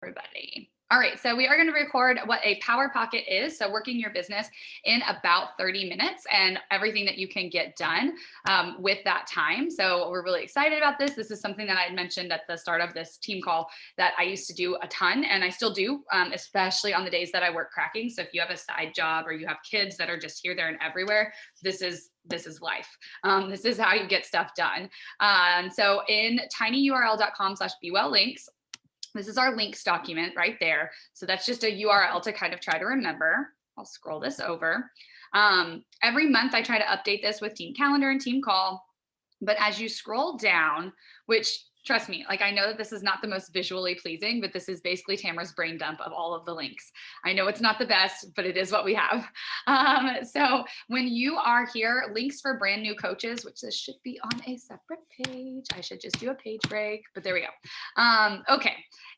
Everybody. All right, so we are going to record what a power pocket is. So working your business in about 30 minutes and everything that you can get done with that time. So we're really excited about this. This is something that I mentioned at the start of this team call that I used to do a ton, and I still do, especially on the days that I work cracking. So if you have a side job or you have kids that are just here, there, and everywhere, this is life. This is how you get stuff done. So in tinyurl.com/bewelllinks, this is our links document right there. So that's just a URL to kind of try to remember. I'll scroll this over. Every month I try to update this with team calendar and team call. But as you scroll down, which trust me, like I know that this is not the most visually pleasing, but this is basically Tamara's brain dump of all of the links. I know it's not the best, but it is what we have. So when you are here, links for brand new coaches, which this should be on a separate page. I should just do a page break, but there we go. Okay.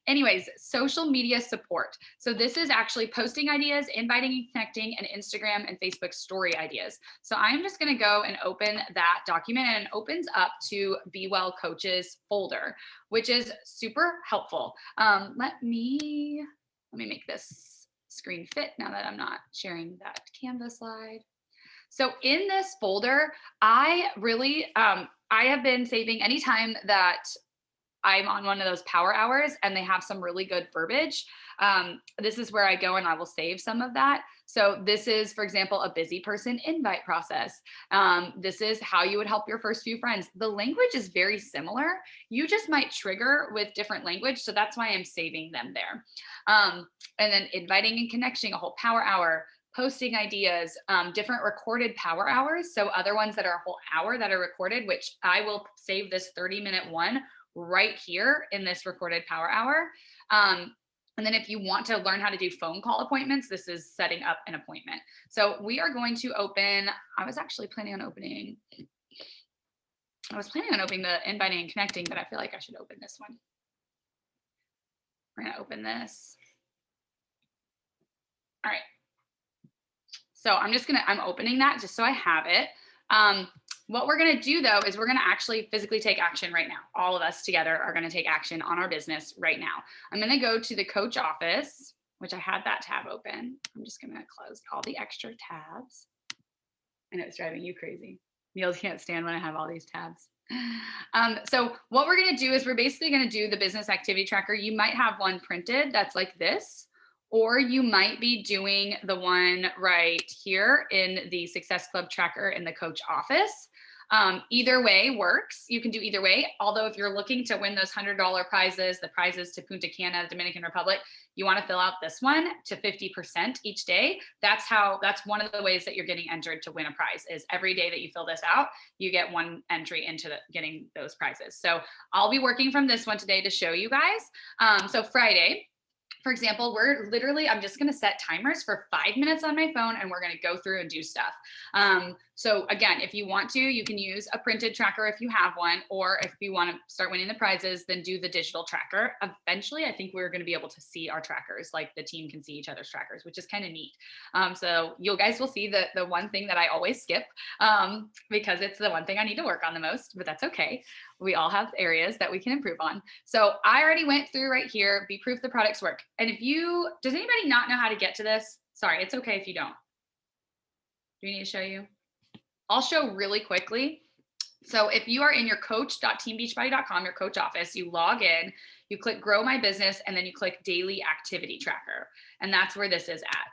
Anyways, social media support. So this is actually posting ideas, inviting and connecting, and Instagram and Facebook story ideas. So I'm just going to go and open that document, and it opens up to Be Well Coaches folder, which is super helpful. Let me make this screen fit now that I'm not sharing that Canva slide. So in this folder, I really, I have been saving anytime that I'm on one of those power hours and they have some really good verbiage. This is where I go and I will save some of that. So this is, for example, a busy person invite process. This is how you would help your first few friends. The language is very similar. You just might trigger with different language. So that's why I'm saving them there. And then inviting and connecting, a whole power hour, posting ideas, different recorded power hours. So other ones that are a whole hour that are recorded, which I will save this 30-minute one right here in this recorded power hour. And then if you want to learn how to do phone call appointments, this is setting up an appointment. So we are going to open, I was planning on opening the inviting and connecting, but I feel like I should open this one. We're going to open this. All right. So I'm opening that just so I have it. What we're going to do though, is we're going to actually physically take action right now. All of us together are going to take action on our business right now. I'm going to go to the coach office, which I had that tab open. I'm just going to close all the extra tabs. I know it's driving you crazy. You can't stand when I have all these tabs. So what we're going to do is we're basically going to do the business activity tracker. You might have one printed that's like this, or you might be doing the one right here in the Success Club tracker in the coach office. Either way works. You can do either way. Although if you're looking to win those $100 prizes, the prizes to Punta Cana, Dominican Republic, you want to fill out this one to 50% each day. That's one of the ways that you're getting entered to win a prize, is every day that you fill this out, you get one entry into getting those prizes. So I'll be working from this one today to show you guys. So Friday, for example, I'm just going to set timers for 5 minutes on my phone, and we're going to go through and do stuff. So again, if you want to, you can use a printed tracker if you have one, or if you want to start winning the prizes, then do the digital tracker. Eventually, I think we're going to be able to see our trackers, like the team can see each other's trackers, which is kind of neat. So you guys will see the one thing that I always skip, because it's the one thing I need to work on the most, but that's okay. We all have areas that we can improve on. So I already went through right here, be proof the products work. And does anybody not know how to get to this? Sorry, it's okay if you don't. Do we need to show you? I'll show really quickly. So if you are in your coach.teambeachbody.com, your coach office, you log in, you click grow my business, and then you click daily activity tracker. And that's where this is at.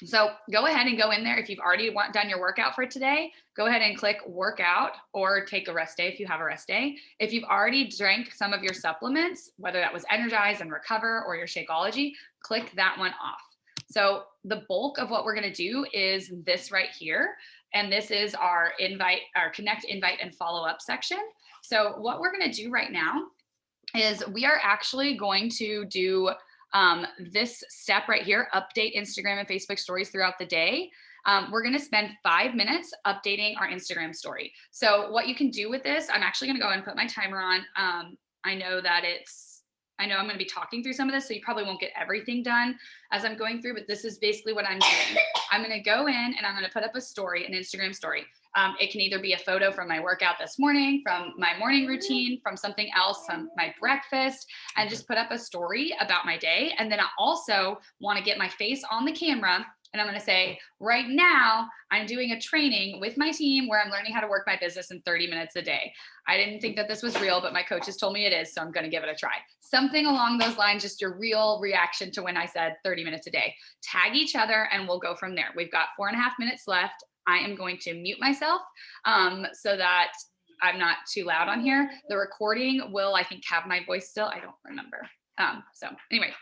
So go ahead and go in there. If you've already done your workout for today, go ahead and click workout, or take a rest day if you have a rest day. If you've already drank some of your supplements, whether that was Energize and Recover or your Shakeology, click that one off. So the bulk of what we're going to do is this right here. And this is our connect, invite, and follow up section. So what we're going to do right now is we are actually going to do this step right here, update Instagram and Facebook stories throughout the day. We're going to spend 5 minutes updating our Instagram story. So what you can do with this, I'm actually going to go and put my timer on. I know I'm going to be talking through some of this, so you probably won't get everything done as I'm going through, but this is basically what I'm doing. I'm going to go in and I'm going to put up a story, an Instagram story. It can either be a photo from my workout this morning, from my morning routine, from something else, from my breakfast, and just put up a story about my day. And then I also want to get my face on the camera, and I'm going to say, right now, I'm doing a training with my team where I'm learning how to work my business in 30 minutes a day. I didn't think that this was real, but my coaches told me it is. So I'm going to give it a try. Something along those lines, just your real reaction to when I said 30 minutes a day. Tag each other and we'll go from there. We've got 4.5 minutes left. I am going to mute myself so that I'm not too loud on here. The recording will, I think, have my voice still. I don't remember. So anyway,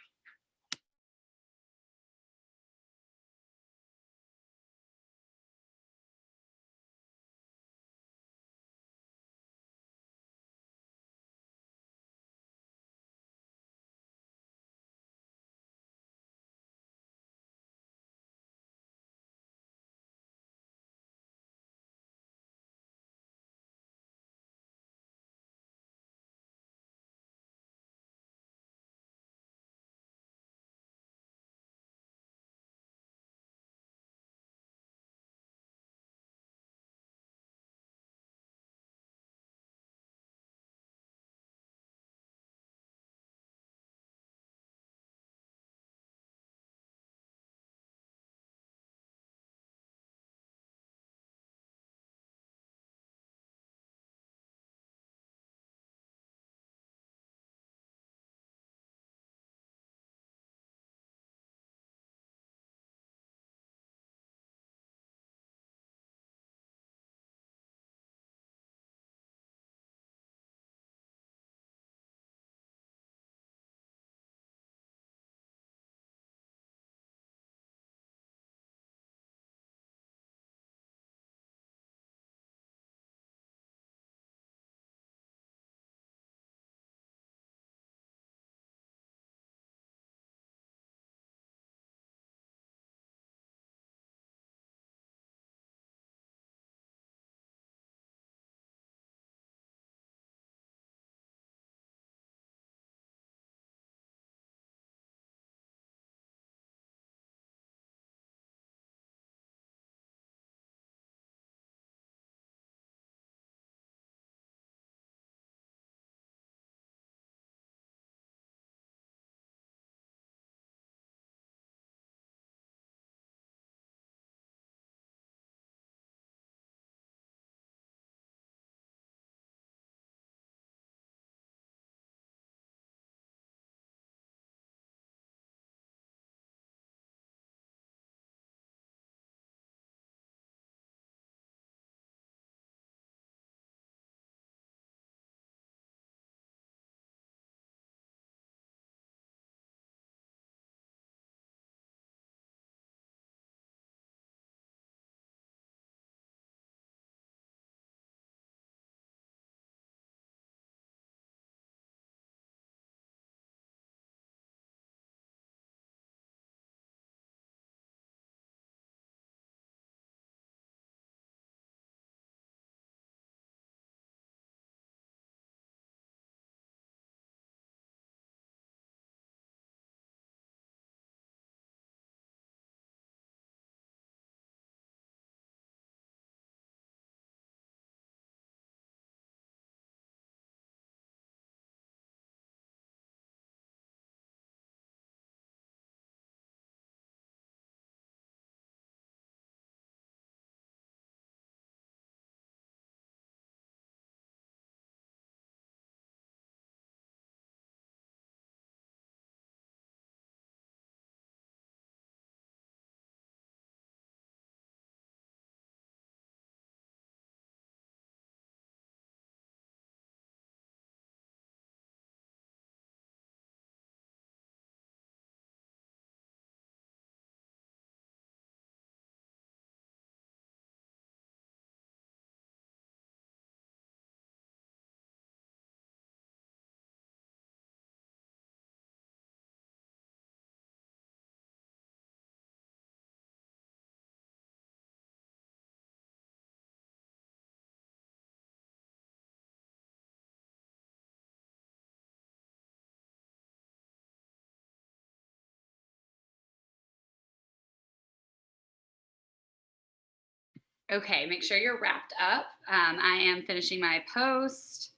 Okay, make sure you're wrapped up. I am finishing my post,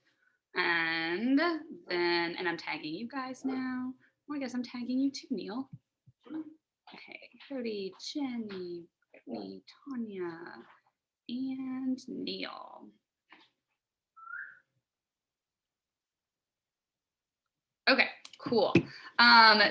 and and I'm tagging you guys now. Well, I guess I'm tagging you too, Neil. Okay, Cody, Jenny, Brittany, Tanya, and Neil. Okay, cool.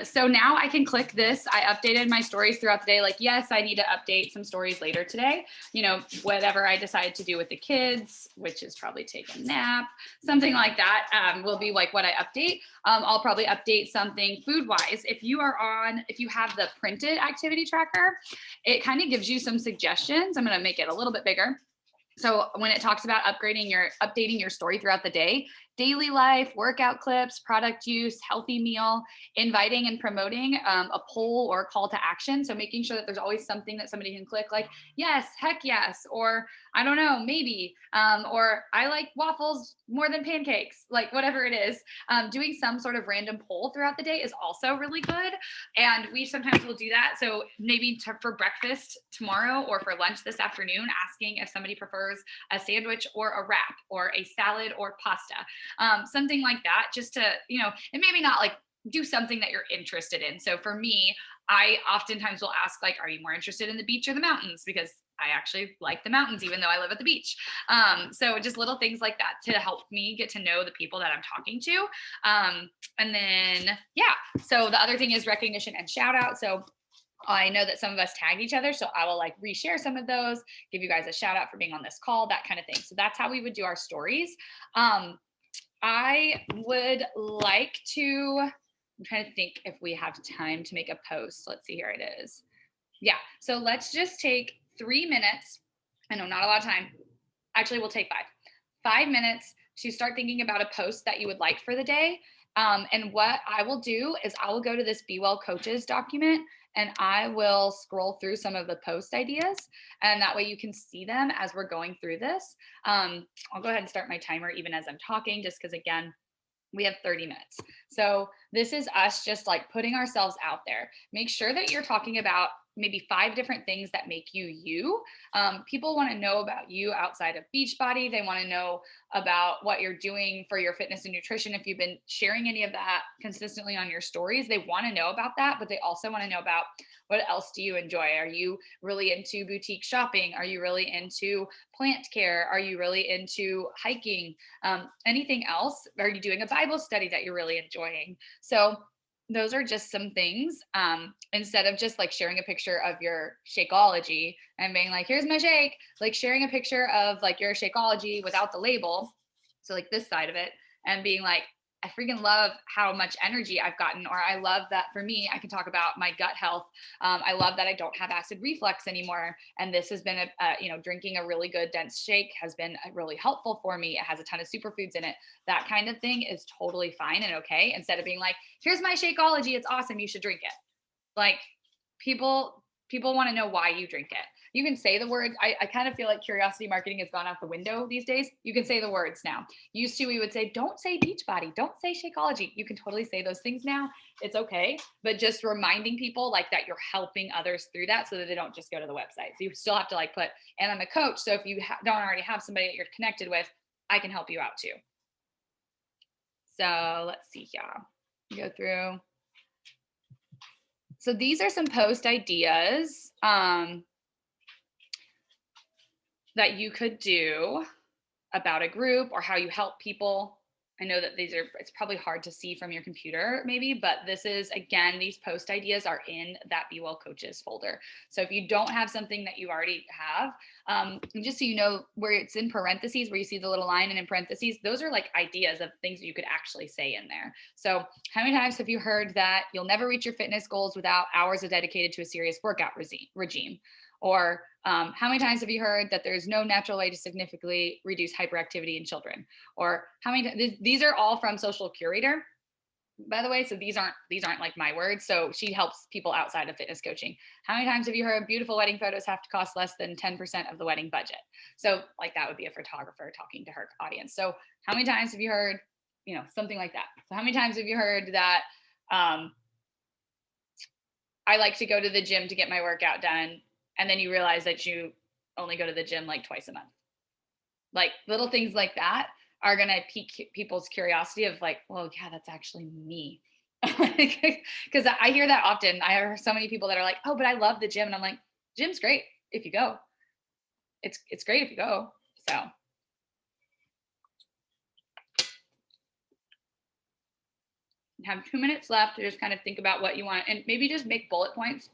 So now I can click this. I updated my stories throughout the day. Like, yes, I need to update some stories later today. You know, whatever I decide to do with the kids, which is probably take a nap, something like that, will be like what I update. I'll probably update something food wise. If you have the printed activity tracker, it kind of gives you some suggestions. I'm going to make it a little bit bigger. So when it talks about updating your story throughout the day, daily life, workout clips, product use, healthy meal, inviting and promoting a poll or call to action. So making sure that there's always something that somebody can click, like yes, heck yes, or I don't know, maybe, or I like waffles more than pancakes, like whatever it is. Doing some sort of random poll throughout the day is also really good. And we sometimes will do that. So maybe for breakfast tomorrow or for lunch this afternoon, asking if somebody prefers a sandwich or a wrap or a salad or pasta, something like that, just to, and maybe not like do something that you're interested in. So for me, I oftentimes will ask, like, are you more interested in the beach or the mountains? Because I actually like the mountains, even though I live at the beach. So just little things like that to help me get to know the people that I'm talking to. And then, yeah. So the other thing is recognition and shout out. So I know that some of us tag each other, so I will like reshare some of those, give you guys a shout out for being on this call, that kind of thing. So that's how we would do our stories. I would like to, I'm trying to think if we have time to make a post. Let's see, here it is. Yeah. So let's just take 3 minutes. I know not a lot of time. Actually, we'll take 5 minutes to start thinking about a post that you would like for the day. And what I will do is I will go to this Be Well Coaches document and I will scroll through some of the post ideas. And that way you can see them as we're going through this. I'll go ahead and start my timer even as I'm talking, just because, again, we have 30 minutes. So this is us just like putting ourselves out there. Make sure that you're talking about maybe 5 different things that make you you. People want to know about you outside of Beachbody. They want to know about what you're doing for your fitness and nutrition. If you've been sharing any of that consistently on your stories, they want to know about that, but they also want to know about what else do you enjoy? Are you really into boutique shopping? Are you really into plant care? Are you really into hiking? Anything else? Are you doing a Bible study that you're really enjoying? So those are just some things, instead of just like sharing a picture of your Shakeology and being like, here's my shake, like sharing a picture of like your Shakeology without the label. So like this side of it, and being like, I freaking love how much energy I've gotten, or I love that for me, I can talk about my gut health. I love that I don't have acid reflux anymore. And this has been drinking a really good dense shake has been really helpful for me. It has a ton of superfoods in it. That kind of thing is totally fine and okay. Instead of being like, here's my Shakeology, it's awesome, you should drink it. Like, people want to know why you drink it. You can say the words. I kind of feel like curiosity marketing has gone out the window these days. You can say the words now. Used to, we would say, don't say Beachbody, don't say Shakeology. You can totally say those things now. It's okay. But just reminding people like that you're helping others through that so that they don't just go to the website. So you still have to like put, and I'm a coach. So if you don't already have somebody that you're connected with, I can help you out too. So let's see here. Go through. So these are some post ideas that you could do about a group or how you help people. I know that it's probably hard to see from your computer maybe, but this is, again, these post ideas are in that Be Well Coaches folder. So if you don't have something that you already have, just so you know, where it's in parentheses, where you see the little line and in parentheses, those are like ideas of things that you could actually say in there. So how many times have you heard that you'll never reach your fitness goals without hours of dedicated to a serious workout regime? Or how many times have you heard that there's no natural way to significantly reduce hyperactivity in children? Or how many? These are all from Social Curator, by the way. So these aren't like my words. So she helps people outside of fitness coaching. How many times have you heard beautiful wedding photos have to cost less than 10% of the wedding budget? So like that would be a photographer talking to her audience. So how many times have you heard, something like that? So how many times have you heard that I like to go to the gym to get my workout done, and then you realize that you only go to the gym like twice a month. Like little things like that are going to pique people's curiosity of like, well, yeah, that's actually me. Because I hear that often. I hear so many people that are like, oh, but I love the gym. And I'm like, gym's great if you go. It's great if you go. So have 2 minutes left to just kind of think about what you want and maybe just make bullet points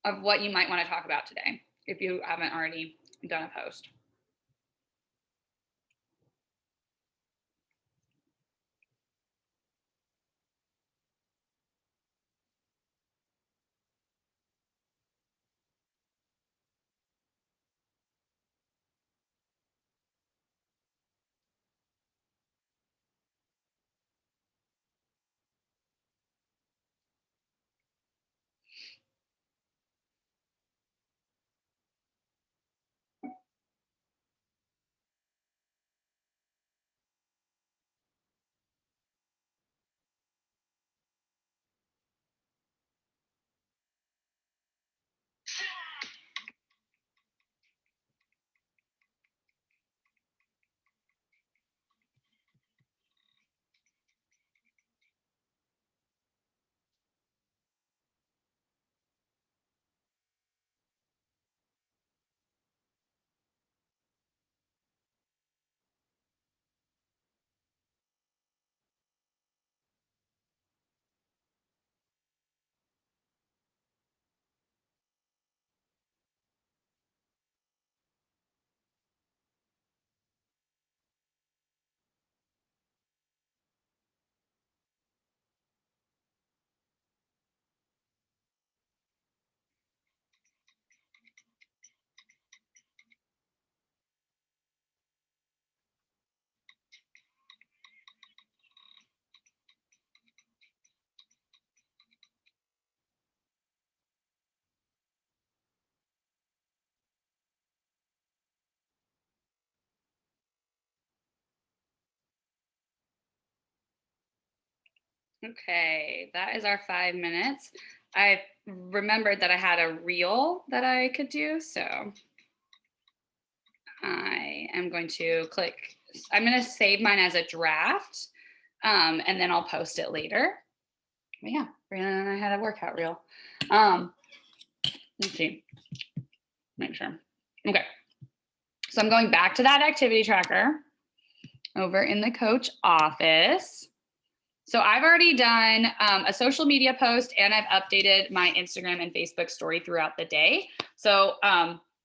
of what you might want to talk about today if you haven't already done a post. Okay, that is our 5 minutes. I remembered that I had a reel that I could do, so I am going to click, I'm going to save mine as a draft, and then I'll post it later. But yeah, Brianna and I had a workout reel. Let's see, make sure. Okay, so I'm going back to that activity tracker over in the coach office. So I've already done a social media post and I've updated my Instagram and Facebook story throughout the day. So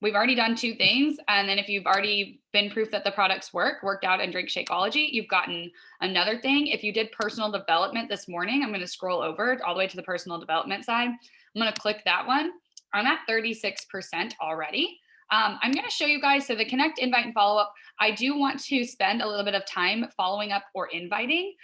we've already done 2 things. And then if you've already been proof that the products worked out and drink Shakeology, you've gotten another thing. If you did personal development this morning, I'm going to scroll over all the way to the personal development side. I'm going to click that one. I'm at 36% already. I'm going to show you guys, so the connect, invite, and follow up, I do want to spend a little bit of time following up or inviting.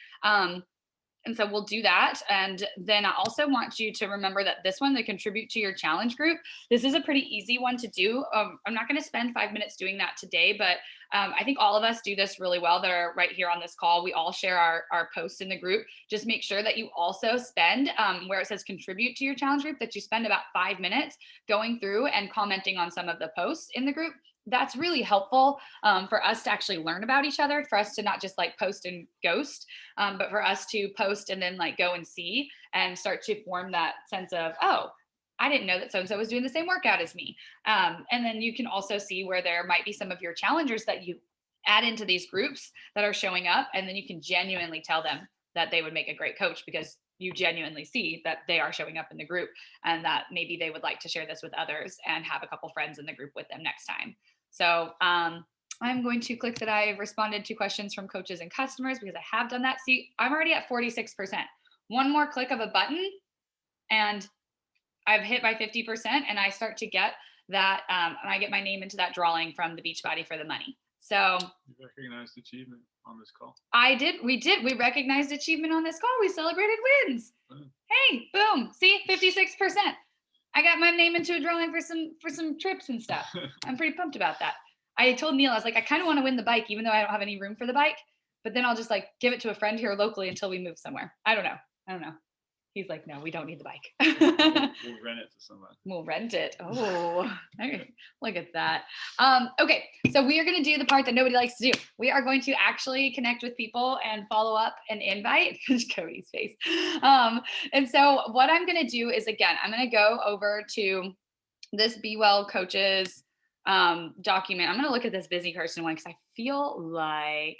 And so we'll do that. And then I also want you to remember that this one, the contribute to your challenge group, this is a pretty easy one to do. I'm not going to spend 5 minutes doing that today, but I think all of us do this really well that are right here on this call. We all share our posts in the group. Just make sure that you also spend where it says contribute to your challenge group, that you spend about 5 minutes going through and commenting on some of the posts in the group. That's really helpful for us to actually learn about each other, for us to not just like post and ghost, but for us to post and then like go and see and start to form that sense of, oh, I didn't know that so-and-so was doing the same workout as me. And then you can also see where there might be some of your challengers that you add into these groups that are showing up. And then you can genuinely tell them that they would make a great coach because you genuinely see that they are showing up in the group and that maybe they would like to share this with others and have a couple friends in the group with them next time. So I'm going to click that I've responded to questions from coaches and customers because I have done that. See, I'm already at 46%. One more click of a button and I've hit my 50% and I start to get that, and I get my name into that drawing from the Beachbody for the money. So you recognized achievement on this call. We recognized achievement on this call. We celebrated wins. Hey, boom. See, 56%. I got my name into a drawing for some trips and stuff. I'm pretty pumped about that. I told Neil, I was like, I kind of want to win the bike, even though I don't have any room for the bike. But then I'll just like give it to a friend here locally until we move somewhere. I don't know. He's like, no, we don't need the bike. We'll rent it to somebody. We'll rent it. Oh, look at that. Okay, so we are going to do the part that nobody likes to do. We are going to actually connect with people and follow up and invite. Cody's face. And so what I'm going to do is, again, I'm going to go over to this Be Well Coaches document. I'm going to look at this busy person one because I feel like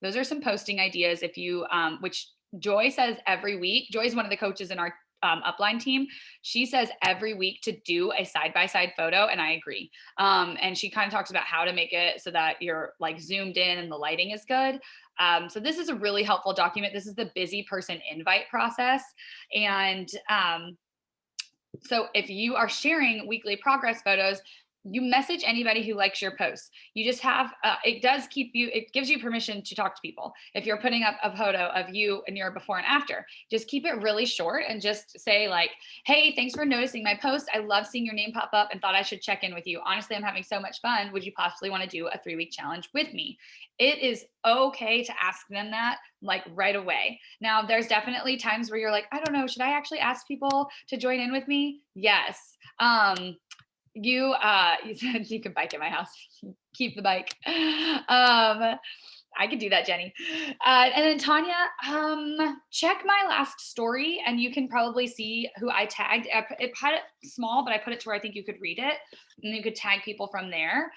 those are some posting ideas. If you, which Joy says every week. Joy is one of the coaches in our upline team. She says every week to do a side-by-side photo, and I agree. And she kind of talks about how to make it so that you're like zoomed in and the lighting is good. So this is a really helpful document. This is the busy person invite process. And so if you are sharing weekly progress photos, you message anybody who likes your posts. You just have, it gives you permission to talk to people. If you're putting up a photo of you and your before and after, just keep it really short and just say like, hey, thanks for noticing my post. I love seeing your name pop up and thought I should check in with you. Honestly, I'm having so much fun. Would you possibly want to do a 3-week challenge with me? It is okay to ask them that like right away. Now, there's definitely times where you're like, I don't know, should I actually ask people to join in with me? Yes. You said you can bike at my house. Keep the bike. I could do that, Jenny. And then Tanya, check my last story and you can probably see who I tagged. It had it small, but I put it to where I think you could read it and you could tag people from there.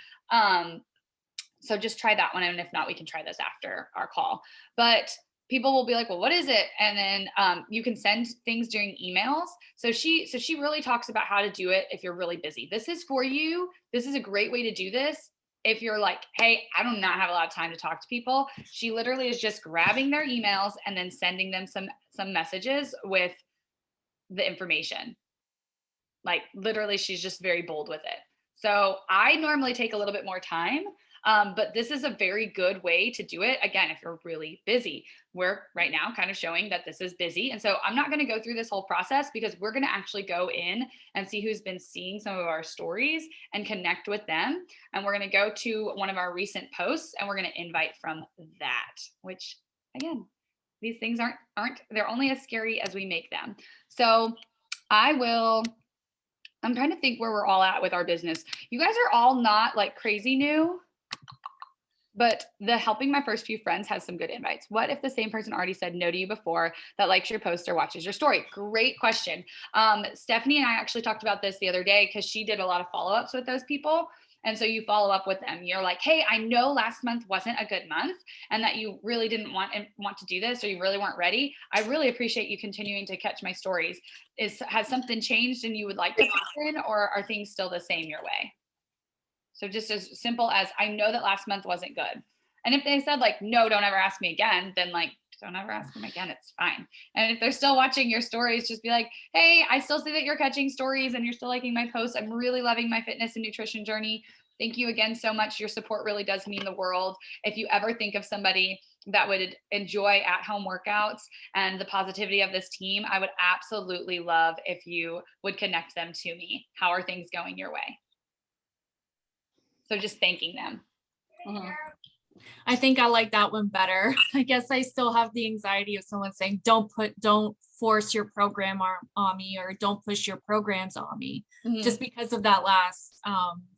So just try that one. And if not, we can try this after our call. But people will be like, well, what is it? And then you can send things during emails. So she really talks about how to do it if you're really busy. This is for you. This is a great way to do this. If you're like, hey, I do not have a lot of time to talk to people. She literally is just grabbing their emails and then sending them some messages with the information. Like literally, she's just very bold with it. So I normally take a little bit more time. But this is a very good way to do it. Again, if you're really busy, we're right now kind of showing that this is busy. And so I'm not going to go through this whole process because we're going to actually go in and see who's been seeing some of our stories and connect with them. And we're going to go to one of our recent posts and we're going to invite from that, which again, these things aren't, they're only as scary as we make them. So I'm trying to think where we're all at with our business. You guys are all not like crazy new. But the helping my first few friends has some good invites. What if the same person already said no to you before that likes your post or watches your story? Great question. Stephanie and I actually talked about this the other day because she did a lot of follow-ups with those people. And so you follow up with them. You're like, hey, I know last month wasn't a good month and that you really didn't want to do this or you really weren't ready. I really appreciate you continuing to catch my stories. Has something changed and you would like to listen, or are things still the same your way? So just as simple as, I know that last month wasn't good. And if they said like, no, don't ever ask me again, then like, don't ever ask them again. It's fine. And if they're still watching your stories, just be like, hey, I still see that you're catching stories and you're still liking my posts. I'm really loving my fitness and nutrition journey. Thank you again so much. Your support really does mean the world. If you ever think of somebody that would enjoy at-home workouts and the positivity of this team, I would absolutely love if you would connect them to me. How are things going your way? So just thanking them. Mm-hmm. I think I like that one better. I guess I still have the anxiety of someone saying, don't force your program on me, or don't push your programs on me, just because of that last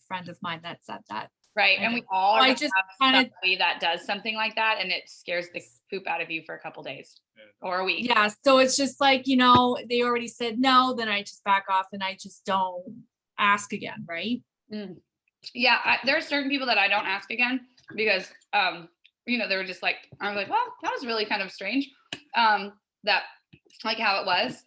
friend of mine that said that. Right. And we all have somebody that does something like that, and it scares the poop out of you for a couple days or a week. Yeah. So it's just like, they already said no, then I just back off and I just don't ask again. Right. Yeah, there are certain people that I don't ask again because, they were just like, I was like, well, that was really kind of strange, that like how it was.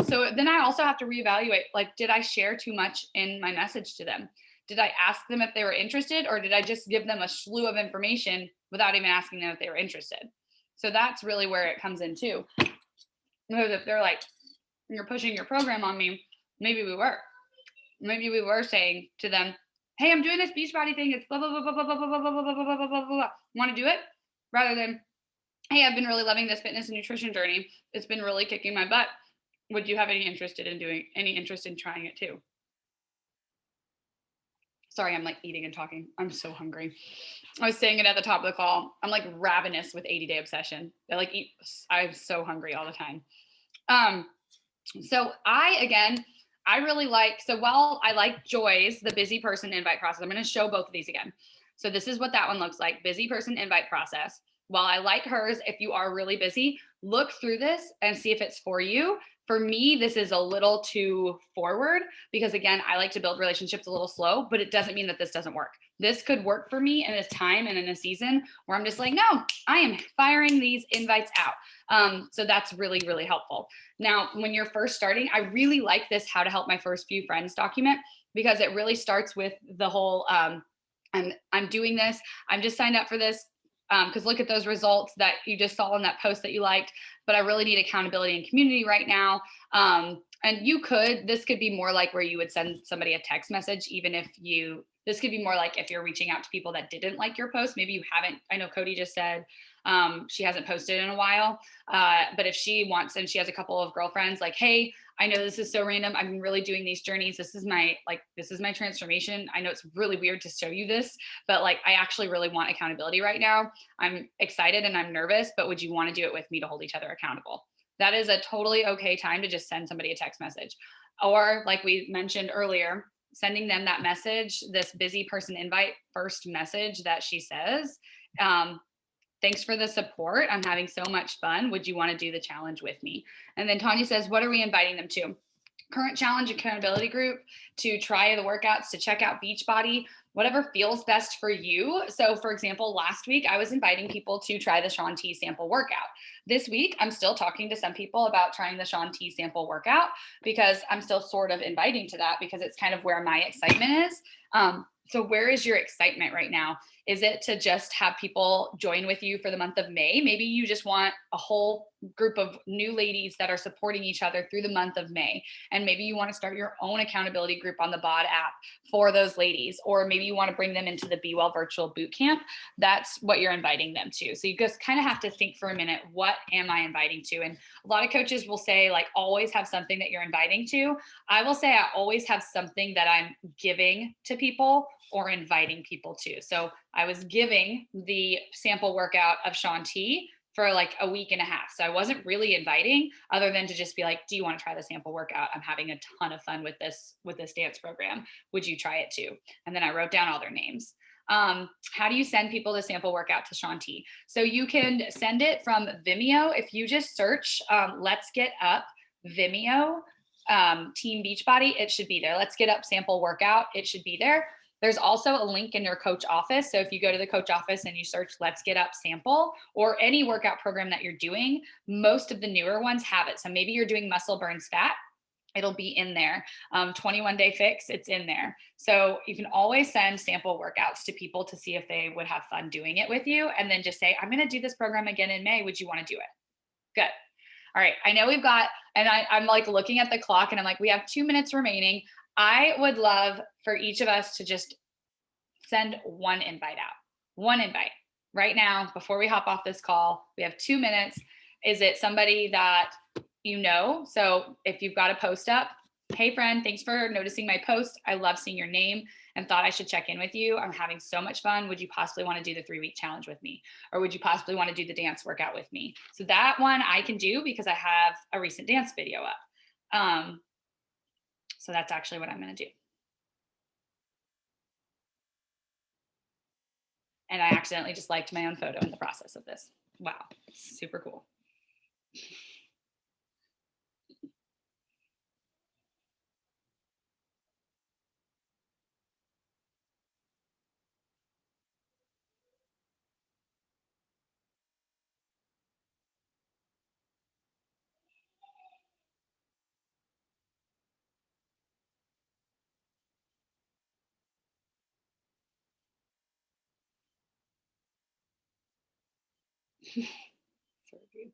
So then I also have to reevaluate, like, did I share too much in my message to them? Did I ask them if they were interested, or did I just give them a slew of information without even asking them if they were interested? So that's really where it comes in too. Because if they're like, you're pushing your program on me, maybe we were saying to them, hey, I'm doing this Beachbody thing. It's blah, blah, blah, blah, blah, blah, blah, blah, blah, blah, blah, blah, blah, blah. Want to do it? Rather than, hey, I've been really loving this fitness and nutrition journey. It's been really kicking my butt. Would you have any interest in trying it too? Sorry, I'm like eating and talking. I'm so hungry. I was saying it at the top of the call. I'm like ravenous with 80-day obsession. I'm so hungry all the time. So I really like, so while I like Joy's, the busy person invite process, I'm going to show both of these again. So this is what that one looks like, busy person invite process. While I like hers, if you are really busy, look through this and see if it's for you. For me, this is a little too forward because again, I like to build relationships a little slow, but it doesn't mean that this doesn't work. This could work for me in a time and in a season where I'm just like, no, I am firing these invites out. So that's really, really helpful. Now, when you're first starting, I really like this how to help my first few friends document because it really starts with the whole I'm doing this. I'm just signed up for this because look at those results that you just saw in that post that you liked. But I really need accountability and community right now. And this could be more like where you would send somebody a text message, even if this could be more like if you're reaching out to people that didn't like your post. Maybe you haven't, I know Cody just said she hasn't posted in a while. But if she wants, and she has a couple of girlfriends like, hey, I know this is so random. I'm really doing these journeys. This is my transformation. I know it's really weird to show you this, but like, I actually really want accountability right now. I'm excited and I'm nervous, but would you want to do it with me to hold each other accountable? That is a totally okay time to just send somebody a text message. Or like we mentioned earlier, sending them that message, this busy person invite first message that she says, thanks for the support. I'm having so much fun. Would you want to do the challenge with me? And then Tanya says, what are we inviting them to? Current challenge accountability group, to try the workouts, to check out Beachbody, whatever feels best for you. So for example, last week I was inviting people to try the Shaun T sample workout. This week, I'm still talking to some people about trying the Shaun T sample workout because I'm still sort of inviting to that because it's kind of where my excitement is. So where is your excitement right now? Is it to just have people join with you for the month of May? Maybe you just want a whole group of new ladies that are supporting each other through the month of May. And maybe you want to start your own accountability group on the BOD app for those ladies. Or maybe you want to bring them into the Be Well virtual boot camp. That's what you're inviting them to. So you just kind of have to think for a minute, what am I inviting to? And a lot of coaches will say like, always have something that you're inviting to. I will say I always have something that I'm giving to people or inviting people to. So I was giving the sample workout of Shaun T for like a week and a half. So I wasn't really inviting other than to just be like, do you want to try the sample workout? I'm having a ton of fun with this dance program. Would you try it too? And then I wrote down all their names. How do you send people the sample workout to Shaun T? So you can send it from Vimeo. If you just search Let's Get Up Vimeo Team Beachbody, it should be there. Let's Get Up sample workout. It should be there. There's also a link in your coach office. So if you go to the coach office and you search Let's Get Up sample or any workout program that you're doing, most of the newer ones have it. So maybe you're doing muscle burns fat, it'll be in there. 21-day fix, it's in there. So you can always send sample workouts to people to see if they would have fun doing it with you. And then just say, I'm going to do this program again in May. Would you want to do it? Good. All right. I know we've got, and I'm like looking at the clock and I'm like, we have 2 minutes remaining. I would love for each of us to just send one invite out, one invite right now before we hop off this call. We have 2 minutes. Is it somebody that you know? So if you've got a post up, hey friend, thanks for noticing my post. I love seeing your name and thought I should check in with you. I'm having so much fun. Would you possibly want to do the 3-week challenge with me? Or would you possibly want to do the dance workout with me? So that one I can do because I have a recent dance video up. So that's actually what I'm going to do. And I accidentally just liked my own photo in the process of this. Wow, super cool. So good.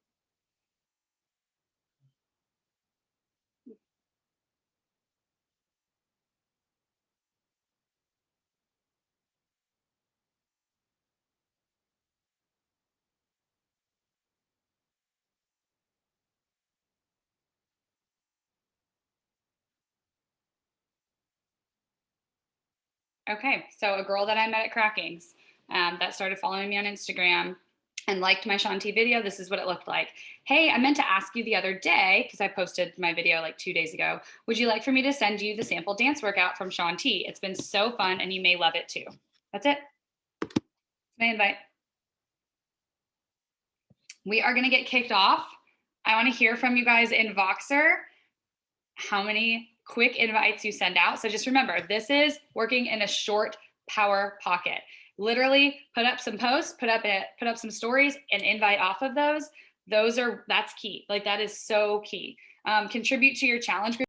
Okay, so a girl that I met at Crackings that started following me on Instagram and liked my Shanti video, this is what it looked like. Hey, I meant to ask you the other day, because I posted my video like 2 days ago. Would you like for me to send you the sample dance workout from Shanti? It's been so fun and you may love it too. That's it. My invite. We are going to get kicked off. I want to hear from you guys in Voxer how many quick invites you send out. So just remember, this is working in a short power pocket. Literally put up some posts, put up some stories and invite off of those. That's key. Like that is so key. Contribute to your challenge group.